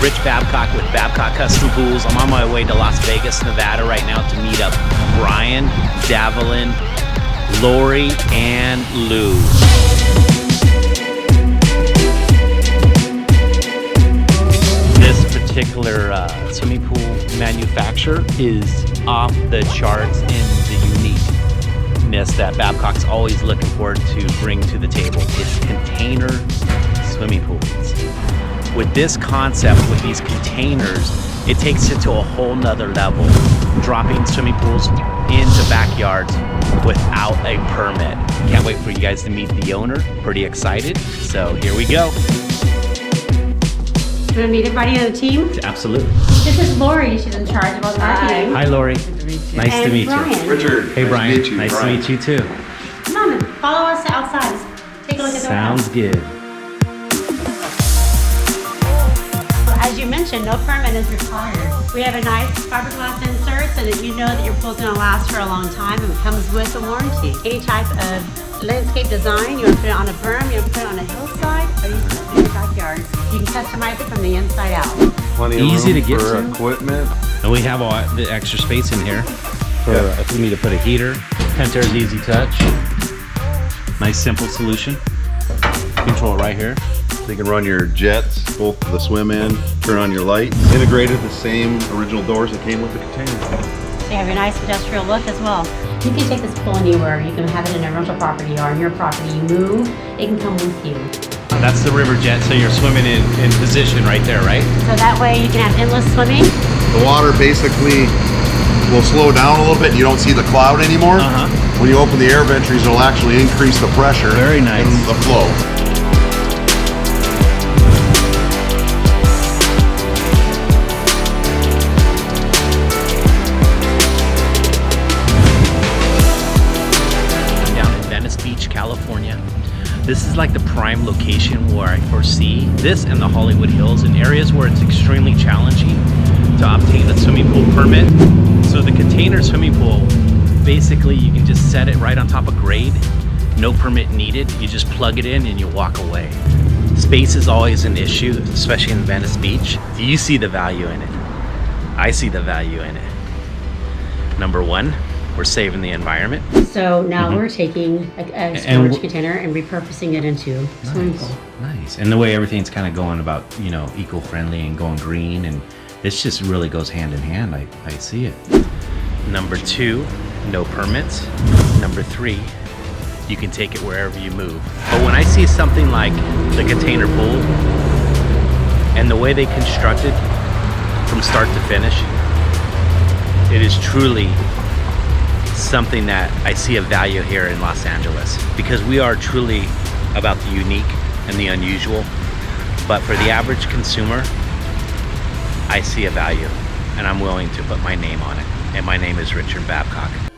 Rich Babcock with Babcock Custom Pools. I'm on my way to Las Vegas, Nevada right now to meet up Brian, Davalyn, Lori, and Lou. This particular swimming pool manufacturer is off the charts in the uniqueness that Babcock's always looking forward to bring to the table. It's container swimming pools. With this concept, with these containers, it takes it to a whole nother level, dropping swimming pools into backyards without a permit. Can't wait for you guys to meet the owner. Pretty excited. So here we go. You want to meet everybody on the team? Absolutely. This is Lori. She's in charge of all the marketing. Hi, Lori. Nice to meet Brian. you. Richard. Hey, Brian. Nice to meet you. Nice Brian. to meet you too. Come on, follow us outside. Take a look at the Sounds good. As you mentioned, no permit is required. We have a nice fiberglass insert so that you know that your pool's going to last for a long time, and it comes with a warranty. Any type of landscape design, you want to put it on a berm, you want to put it on a hillside, or you can put it in your backyard. You can customize it from the inside out. Plenty of Easy room to get for to. equipment. And we have all the extra space in here for if we need to put a heater. Containur's easy touch. Nice simple solution. Control it right here. So you can run your jets, both the swim in, turn on your lights. Integrated the same original doors that came with the container. So you have your nice industrial look as well. You can take this pool anywhere. You can have it in a rental property or on your property. You move, it can come with you. That's the river jet, so you're swimming in position right there, right? So that way you can have endless swimming. The water basically will slow down a little bit. You don't see the cloud anymore. When you open the air ventures, it'll actually increase the pressure. Very nice. And the flow. California. This is like the prime location where I foresee this and the Hollywood Hills in areas where it's extremely challenging to obtain a swimming pool permit. So the container swimming pool, basically you can just set it right on top of grade, no permit needed. You just plug it in and you walk away. Space is always an issue, especially in Venice Beach. Do you see the value in it? I see the value in it. Number one, we're saving the environment. So now we're taking a storage container and repurposing it into a swimming pool. Nice. And the way everything's kind of going about, you know, eco-friendly and going green, and this just really goes hand in hand. I see it. Number two, no permits. Number three, you can take it wherever you move. But when I see something like the Containur Pool and the way they constructed from start to finish, it is truly something that I see a value here in Los Angeles, because we are truly about the unique and the unusual. But for the average consumer, I see a value, and I'm willing to put my name on it. And my name is Richard Babcock.